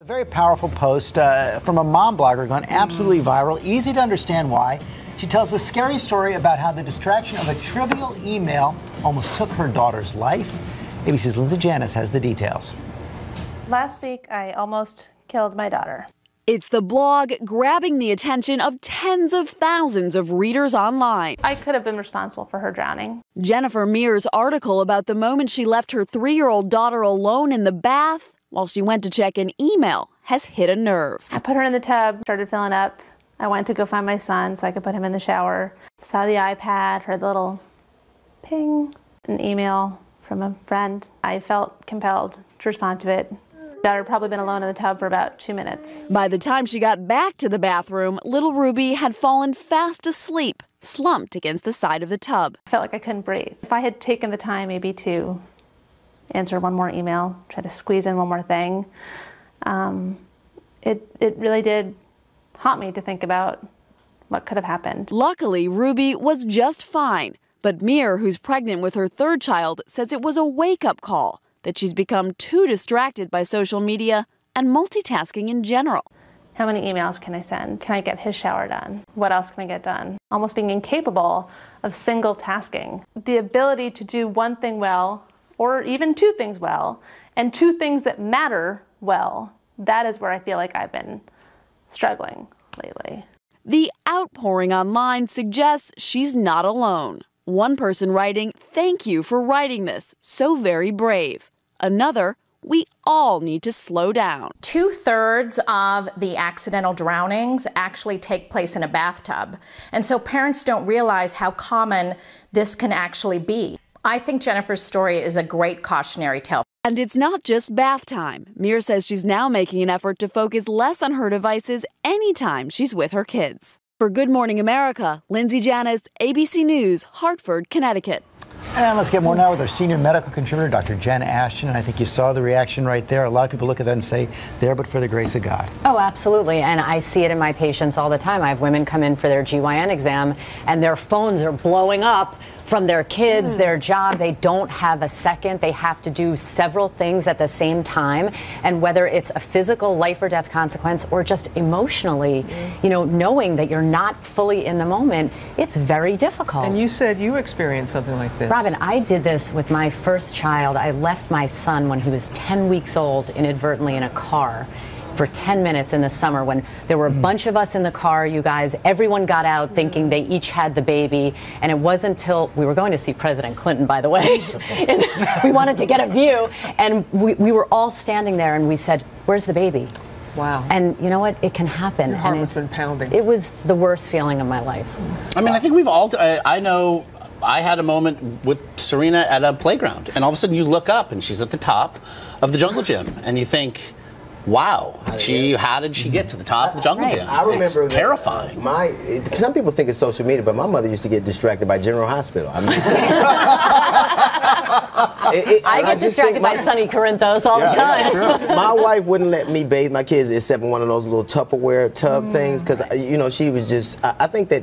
A very powerful post from a mom blogger gone absolutely viral. Easy to understand why. She tells a scary story about how the distraction of a trivial email almost took her daughter's life. ABC's Lindsay Janis has the details. Last week, I almost killed my daughter. It's the blog grabbing the attention of tens of thousands of readers online. I could have been responsible for her drowning. Jennifer Mears' article about the moment she left her 3-year-old daughter alone in the bath while she went to check an email has hit a nerve. I put her in the tub, started filling up. I went to go find my son so I could put him in the shower. Saw the iPad, heard the little ping, an email from a friend. I felt compelled to respond to it. Daughter had probably been alone in the tub for about 2 minutes. By the time she got back to the bathroom, little Ruby had fallen fast asleep, slumped against the side of the tub. I felt like I couldn't breathe. If I had taken the time maybe to answer one more email, try to squeeze in one more thing, it really did haunt me to think about what could have happened. Luckily, Ruby was just fine, but Mir, who's pregnant with her 3rd child, says it was a wake-up call, that she's become too distracted by social media and multitasking in general. How many emails can I send? Can I get his shower done? What else can I get done? Almost being incapable of single tasking. The ability to do one thing well, or even 2 things well, and 2 things that matter well, that is where I feel like I've been struggling lately. The outpouring online suggests she's not alone. One person writing, "Thank you for writing this, so very brave." Another, "We all need to slow down." 2/3 of the accidental drownings actually take place in a bathtub. And so parents don't realize how common this can actually be. I think Jennifer's story is a great cautionary tale. And it's not just bath time. Mir says she's now making an effort to focus less on her devices anytime she's with her kids. For Good Morning America, Lindsay Janis, ABC News, Hartford, Connecticut. And let's get more now with our senior medical contributor, Dr. Jen Ashton. And I think you saw the reaction right there. A lot of people look at that and say, there but for the grace of God. Oh, absolutely. And I see it in my patients all the time. I have women come in for their GYN exam and their phones are blowing up from their kids, their job. They don't have a second. They have to do several things at the same time. And whether it's a physical life or death consequence or just emotionally, knowing that you're not fully in the moment, it's very difficult. And you said you experienced something like this. Robin, I did this with my first child. I left my son when he was 10 weeks old inadvertently in a car for 10 minutes in the summer when there were a bunch of us in the car, you guys. Everyone got out thinking they each had the baby. And it wasn't until we were going to see President Clinton, by the way. And we wanted to get a view. And we were all standing there and we said, "Where's the baby?" Wow. And you know what? It can happen. Your heart and has been pounding. It was the worst feeling of my life. I mean, I think we've all, I know I had a moment with Serena at a playground. And all of a sudden you look up and she's at the top of the jungle gym. And you think, wow, how did she get to the top of the jungle gym? I remember it's terrifying. Some people think it's social media, but my mother used to get distracted by General Hospital. I get distracted by Sunny Corinthos all the time. My wife wouldn't let me bathe my kids except in one of those little Tupperware tub things because, she was just, I think that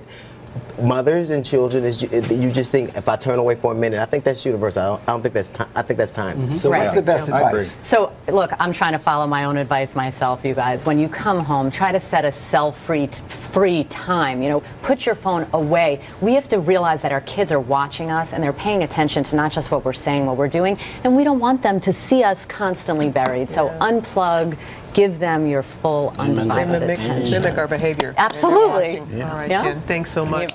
mothers and children, you just think, if I turn away for a minute, I think that's universal. I don't think that's time. I think that's time. So what's the best advice? So look, I'm trying to follow my own advice myself, you guys. When you come home, try to set a free time. Put your phone away. We have to realize that our kids are watching us and they're paying attention to not just what we're saying, what we're doing, and we don't want them to see us constantly buried. So unplug. Give them your full undivided attention. Mimic our behavior. Absolutely. All right, Jen, thanks so much.